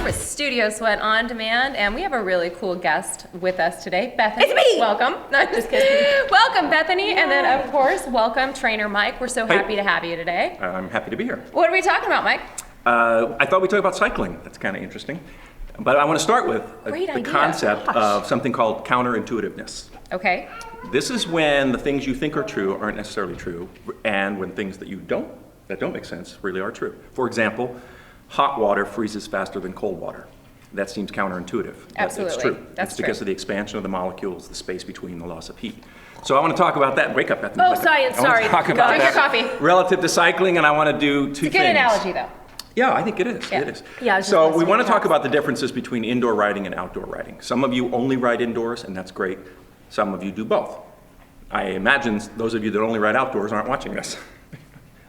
with Studio Sweat On Demand, and we have a really cool guest with us today, Bethany. It's me! Welcome. No, just kidding. Welcome, Bethany. Yeah. And then, of course, welcome, Trainer Mike. We're so happy to have you today. I'm happy to be here. What are we talking about, Mike? I thought we'd talk about cycling. That's kind of interesting. But I want to start with the concept of something called counterintuitiveness. Okay. This is when the things you think are true aren't necessarily true, and when things that don't make sense really are true. For example, hot water freezes faster than cold water. That seems counterintuitive. Absolutely. It's true. That's it's because of the expansion of the molecules, the space between the loss of heat. So I want to talk about that. Wake up, Bethany. Oh, science, sorry. Talk about Drink your coffee. Relative to cycling, and I want to do two things. It's a good analogy, though. Yeah, I think it is. Yeah. It is. Yeah, so we want to talk about the differences between indoor riding and outdoor riding. Some of you only ride indoors, and that's great. Some of you do both. I imagine those of you that only ride outdoors aren't watching this.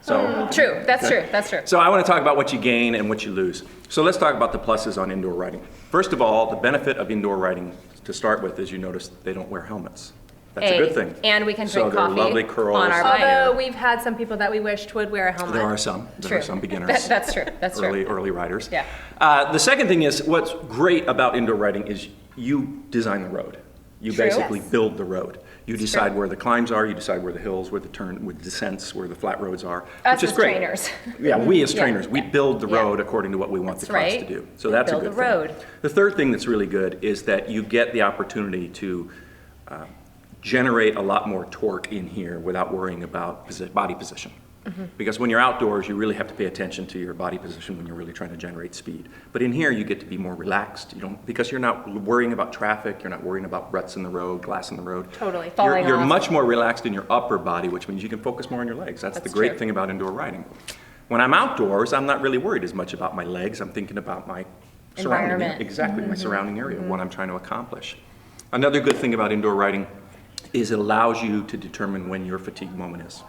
True. That's true. That's true. So I want to talk about what you gain and what you lose. So let's talk about the pluses on indoor riding. First of all, the benefit of indoor riding to start with is you notice they don't wear helmets. That's a good thing. And we can drink so coffee lovely curls. on our bike. Although we've had some people that we wished would wear a helmet. There are some. There are some beginners. That's true. That's true. Early riders. Yeah. The second thing is what's great about indoor riding is you design the road. You True. basically Yes. build the road. You decide true. where the climbs are, you decide where the hills, where the descents, where the flat roads are, Us which is as great. trainers. Yeah, we as Yeah. trainers, we build the Yeah. road according to what we want That's the class right. to do. So We that's a build good the thing. road. The third thing that's really good is that you get the opportunity to generate a lot more torque in here without worrying about body position. Because when you're outdoors, you really have to pay attention to your body position when you're really trying to generate speed. But in here, you get to be more relaxed. Because you're not worrying about traffic, you're not worrying about ruts in the road, glass in the road. Totally. You're much more relaxed in your upper body, which means you can focus more on your legs. That's the great thing about indoor riding. When I'm outdoors, I'm not really worried as much about my legs. I'm thinking about my surrounding area. Environment. Exactly, my surrounding area, what I'm trying to accomplish. Another good thing about indoor riding is it allows you to determine when your fatigue moment is.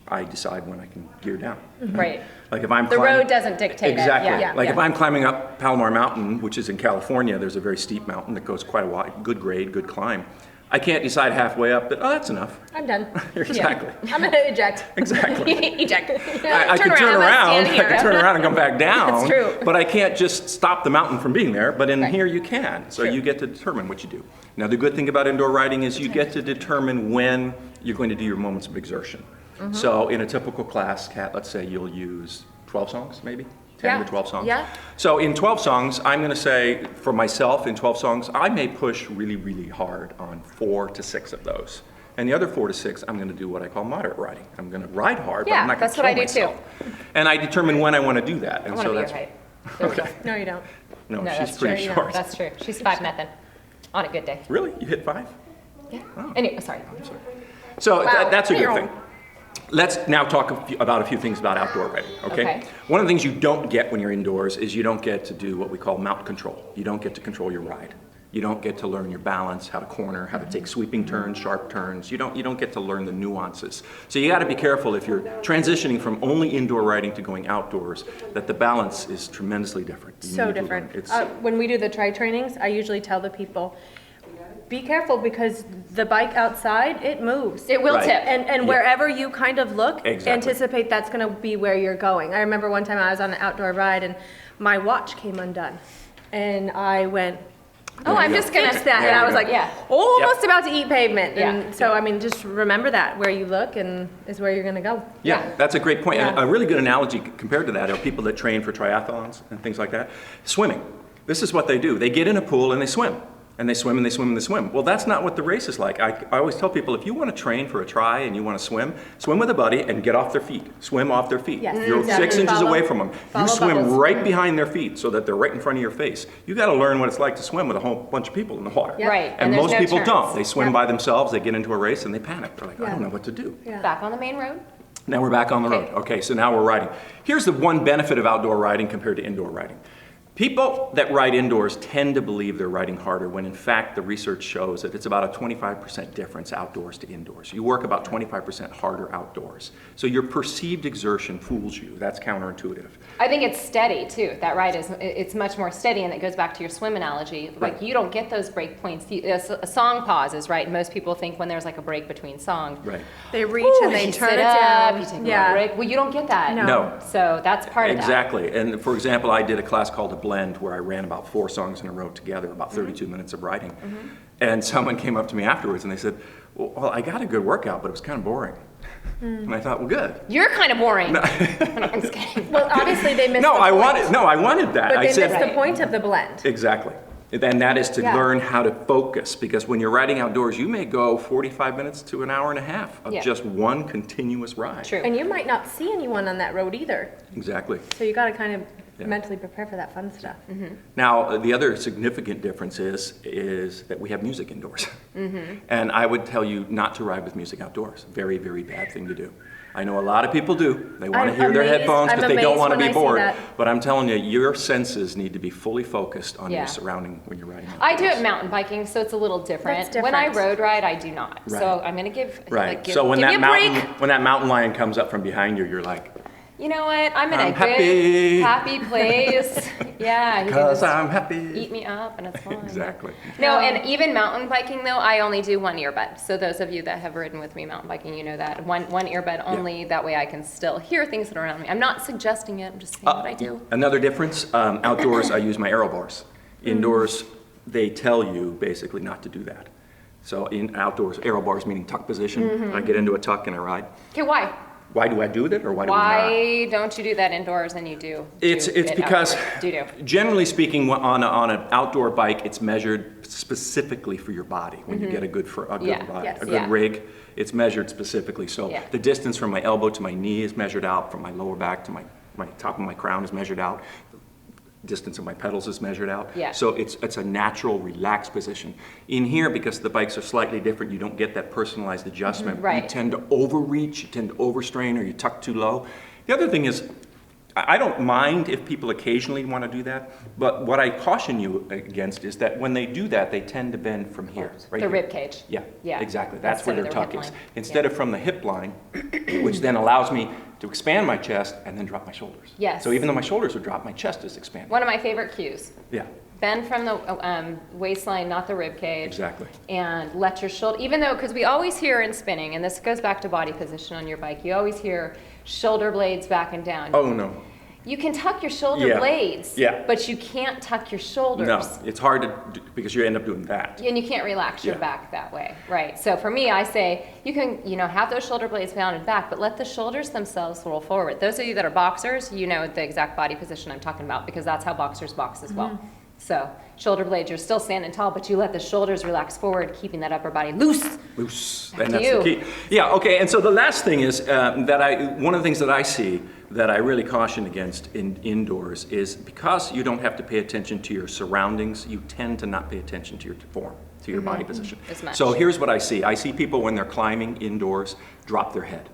I decide when I can gear down. Right. Like if I'm The climbing, road doesn't dictate it. exactly. Yeah. Like Yeah. if I'm climbing up Palomar Mountain, which is in California, there's a very steep mountain that goes quite a wide, good grade, good climb. I can't decide halfway up that, oh, that's enough. I'm done. Exactly. I'm going to eject. Exactly. Eject. I could turn around, I could turn around and come back down. That's true. But I can't just stop the mountain from being there, but in Right. here you can. So True. you get to determine what you do. Now the good thing about indoor riding is you get to determine when you're going to do your moments of exertion. So in a typical class, Kat, let's say you'll use 12 songs maybe? 10 to 12 songs. Yeah. So in 12 songs, I'm going to say for myself in 12 songs, I may push really, really hard on 4 to 6 of those. And the other 4 to 6, I'm going to do what I call moderate riding. I'm going to ride hard, but Yeah, I'm not going that's to what I kill do too. myself. And I determine when I want to do that. I And want to be your that's height. There we go. okay. No, you don't. No, No, she's that's pretty true. short. That's true. She's 5 nothing on a good day. Really? You hit 5? Yeah. Oh. Anyway, sorry. So Wow. that's a good You're- thing. Let's now talk about a few things about outdoor riding, okay? Okay. One of the things you don't get when you're indoors is you don't get to do what we call mount control. You don't get to control your ride. You don't get to learn your balance, how to corner, how to take sweeping turns, sharp turns. You don't get to learn the nuances. So you got to be careful if you're transitioning from only indoor riding to going outdoors, that the balance is tremendously different. You So need to different. learn. It's, When we do the tri trainings, I usually tell the people, be careful because the bike outside, it moves. It will Right. tip. And Yeah. wherever you kind of look, Exactly. anticipate that's going to be where you're going. I remember one time I was on an outdoor ride and my watch came undone. And I went, Oh, I'm just gonna. fix that. There And I you was go. like, Yeah. almost about to eat pavement. Yeah. And so, I mean, just remember that. Where you look and is where you're going to go. Yeah, that's a great point. And Yeah. a really good analogy compared to that are people that train for triathlons and things like that. Swimming. This is what they do. They get in a pool and they swim. And they swim and they swim and they swim. Well, that's not what the race is like. I always tell people, if you want to train for a tri and you want to swim with a buddy and get off their feet. Swim off their feet. Yes, You're exactly. 6 inches Follow- away from them. follow You swim bubbles. right behind their feet so that they're right in front of your face. You got to learn what it's like to swim with a whole bunch of people in the water. Yeah. Right. And there's most no people turns. don't. They swim Yeah. by themselves, they get into a race and they panic. They're like, I Yeah. don't know what to do. Yeah. Back on the main road. Now we're back on the road. Okay. Okay, so now we're riding. Here's the one benefit of outdoor riding compared to indoor riding. People that ride indoors tend to believe they're riding harder when in fact the research shows that it's about a 25% difference outdoors to indoors. You work about 25% harder outdoors. So your perceived exertion fools you. That's counterintuitive. I think it's steady too. That ride it's much more steady, and it goes back to your swim analogy. Like Right. you don't get those break points. A song pauses, right? Most people think when there's like a break between songs. Right. They reach Ooh, and they you turn sit it up, down. you take a break. Well, you don't get that. No. No. So that's part of that. Exactly. And for example, I did a class called blend where I ran about 4 songs in a row together, about 32 minutes of riding. And someone came up to me afterwards and they said, well, I got a good workout, but it was kind of boring. And I thought, well, good. You're kind of boring. I'm just kidding. Well, obviously they missed No, the I point. wanted that. But I they said, missed the point of the blend. exactly. And that is to Yeah. learn how to focus, because when you're riding outdoors, you may go 45 minutes to an hour and a half of Yeah. just one continuous ride. True. And you might not see anyone on that road either. Exactly. So you got to kind of Yeah. mentally prepare for that fun stuff. Now, the other significant difference is that we have music indoors. And I would tell you not to ride with music outdoors. Very, very bad thing to do. I know a lot of people do. They want to I'm hear their amazed- headphones because I'm they don't amazed want to when be I see bored. that. But I'm telling you, your senses need to be fully focused on Yeah. your surrounding when you're riding I do outdoors. it mountain biking, so it's a little different. That's When I different. road ride, I do not. So Right. I'm gonna give Right. give, So when give me that a break. mountain lion comes up from behind you, you're like, You know what? I'm in I'm a happy. good, happy place. Yeah, he can because just I'm happy. eat me up, and it's fine. Exactly. No, and even mountain biking though, I only do one earbud. So those of you that have ridden with me mountain biking, you know that one earbud only. That way I can still hear things that are around me. I'm not suggesting it. I'm just saying what I do. Another difference, outdoors I use my aero bars. Indoors, they tell you basically not to do that. So in outdoors, aero bars meaning tuck position. I get into a tuck and I ride. Okay, why? Why do I do that or why do we not? Why don't you do that indoors and you do? It's it because, outdoors? generally speaking, on an outdoor bike, it's measured specifically for your body. When you get a good Yeah. ride, Yes. a good Yeah. rig, it's measured specifically. So Yeah. the distance from my elbow to my knee is measured out, from my lower back to my top of my crown is measured out. Distance of my pedals is measured out. Yeah. So it's a natural, relaxed position. In here, because the bikes are slightly different, you don't get that personalized adjustment. Right. You tend to overreach, you tend to overstrain, or you tuck too low. The other thing is, I don't mind if people occasionally want to do that, but what I caution you against is that when they do that, they tend to bend from here, right The here. rib cage. Yeah, Yeah. exactly. That's where Instead their of their tuck hip is. line. Instead Yeah. of from the hip line, which then allows me to expand my chest and then drop my shoulders. Yes. So even though my shoulders would drop, my chest is expanded. One of my favorite cues. Yeah, Bend from the waistline, not the rib cage. exactly. And let your shoulder, even though, because we always hear in spinning, and this goes back to body position on your bike, you always hear shoulder blades back and down. Oh, no. You can tuck your shoulder Yeah. blades, Yeah. but you can't tuck your shoulders. No, it's hard to do because you end up doing that. And you can't relax your Yeah. back that way, right? So for me, I say you can, have those shoulder blades mounted back, but let the shoulders themselves roll forward. Those of you that are boxers, you know the exact body position I'm talking about because that's how boxers box as well. So shoulder blades, you're still standing tall, but you let the shoulders relax forward, keeping that upper body loose. Loose, Back and to that's the you. key. Yeah, okay, and so the last thing is one of the things that I see that I really caution against indoors is because you don't have to pay attention to your surroundings, you tend to not pay attention to your form, to your body position. As much. So here's what I see. I see people when they're climbing indoors, drop their head.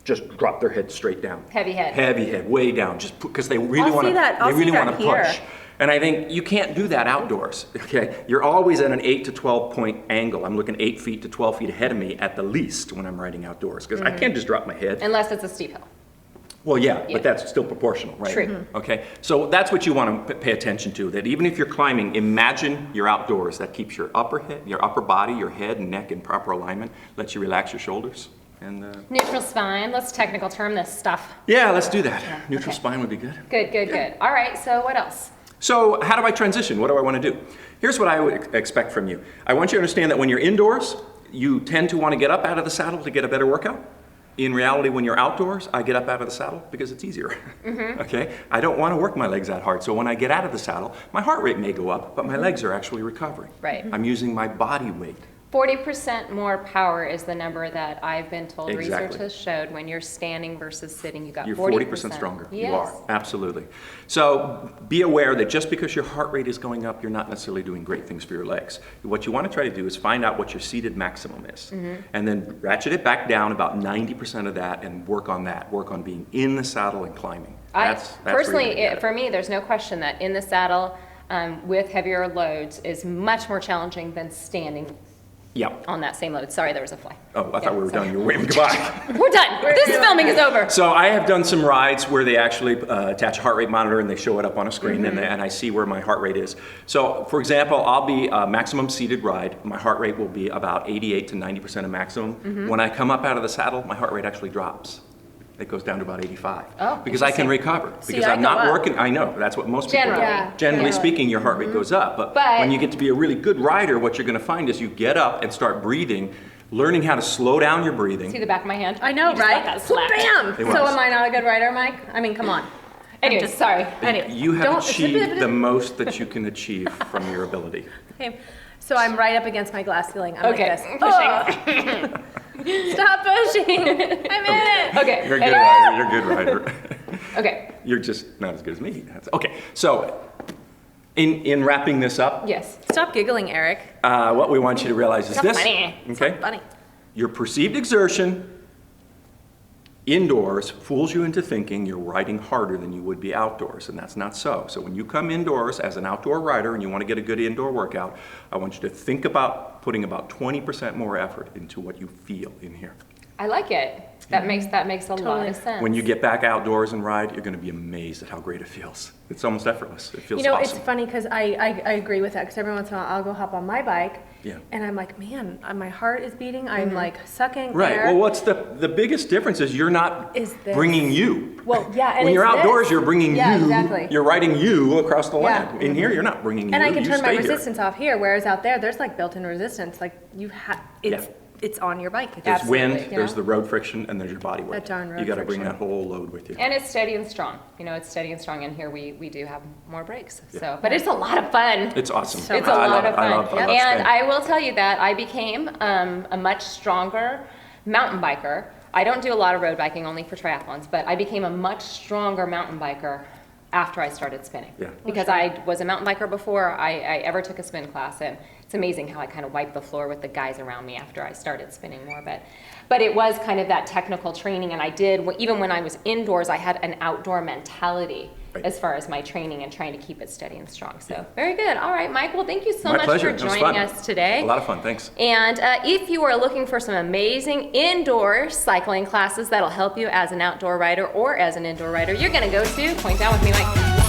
Just drop their head straight down. Heavy head. Heavy head, way down, just because they really I'll want see to. that- I'll They really see that want to here. push. And I think you can't do that outdoors, okay? You're always at an 8 to 12 point angle. I'm looking 8 feet to 12 feet ahead of me at the least when I'm riding outdoors, because I can't just drop my head. Unless it's a steep hill. Well, yeah, Yeah. but that's still proportional, right? True. Okay, so that's what you want to pay attention to, that even if you're climbing, imagine you're outdoors. That keeps your upper body, your head and neck in proper alignment, lets you relax your shoulders. And Neutral spine, let's technical term this stuff. yeah, let's do that. Neutral okay. spine would be good. Good, good, good. All right, so what else? So how do I transition? What do I want to do? Here's what I would expect from you. I want you to understand that when you're indoors, you tend to want to get up out of the saddle to get a better workout. In reality, when you're outdoors, I get up out of the saddle because it's easier. Okay? I don't want to work my legs that hard. So when I get out of the saddle, my heart rate may go up, but my legs are actually recovering. Right. I'm using my body weight. 40% more power is the number that I've been told research Exactly. has showed when you're standing versus sitting. You got You're 40%. 40% stronger. Yes. You are, absolutely. So be aware that just because your heart rate is going up, you're not necessarily doing great things for your legs. What you want to try to do is find out what your seated maximum is, and then ratchet it back down about 90% of that and work on that. Work on being in the saddle and climbing. That's where you're Personally, gonna get it. for me, there's no question that in the saddle with heavier loads is much more challenging than standing Yeah. on that same load. Sorry, there was a fly. Oh, I Yeah, thought we were sorry. done. You were waving goodbye. We're done. This filming is over. So I have done some rides where they actually attach a heart rate monitor and they show it up on a screen and I see where my heart rate is. So for example, I'll be maximum seated ride. My heart rate will be about 88 to 90% of maximum. When I come up out of the saddle, my heart rate actually drops. it goes down to about 85. Oh, because I can recover. Because I I'm go not up. working. I know, that's what most people Generally. do. Yeah. Generally Yeah. speaking, your heart rate goes up. But when you get to be a really good rider, what you're going to find is you get up and start breathing, learning how to slow down your breathing. See the back of my hand? I know, You just got right? that slap. Bam! It So was. am I not a good writer, Mike? I mean, come on. Anyways, sorry. Anyway, You have don't- achieved the most that you can achieve from your ability. Okay, so I'm right up against my glass ceiling. I'm Okay, like this. pushing. Oh, stop pushing. I'm in it. Okay. You're a good anyway. rider. You're a good rider. Okay. You're just not as good as me. Okay, so in wrapping this up, Yes. Stop giggling, Eric. what we want you to realize is Not this. funny. Okay? Funny. Your perceived exertion indoors fools you into thinking you're riding harder than you would be outdoors, and that's not so. So when you come indoors as an outdoor rider and you want to get a good indoor workout, I want you to think about putting about 20% more effort into what you feel in here. I like it. That makes a lot Totally. of sense. When you get back outdoors and ride, you're going to be amazed at how great it feels. It's almost effortless. It feels You know, awesome. it's funny because I agree with that because every once in a while I'll go hop on my bike Yeah. and I'm like, man, my heart is beating. I'm like sucking Right. air. Well, what's the biggest difference is you're not Is this. bringing you. Well, yeah, and When you're it's outdoors, this. you're bringing Yeah, you. exactly. You're riding you across the Yeah. land. In here, you're not bringing And you. I can You turn my stay here. resistance off here, whereas out there, there's like built-in resistance. Like it's on your bike. There's wind, Absolutely, there's know? the road friction, and there's your body weight. That darn road You got to bring friction. that whole load with you. And it's steady and strong. You know, it's steady and strong. And here we do have more brakes. Yeah. So, but it's a lot of fun. It's awesome. So It's a I lot love of it. fun. I love And staying. I will tell you that I became a much stronger mountain biker. I don't do a lot of road biking, only for triathlons, but I became a much stronger mountain biker after I started spinning. Yeah. Because I was a mountain biker before I ever took a spin class, and it's amazing how I kind of wiped the floor with the guys around me after I started spinning more. But it was kind of that technical training, and I did, even when I was indoors, I had an outdoor mentality Right. as far as my training and trying to keep it steady and strong. So very good. All right, Mike. Well, thank you so My much pleasure. for It was joining fun. us today. A lot of fun. Thanks. And if you are looking for some amazing indoor cycling classes that'll help you as an outdoor rider or as an indoor rider, you're going to go to Point Down with me, Mike.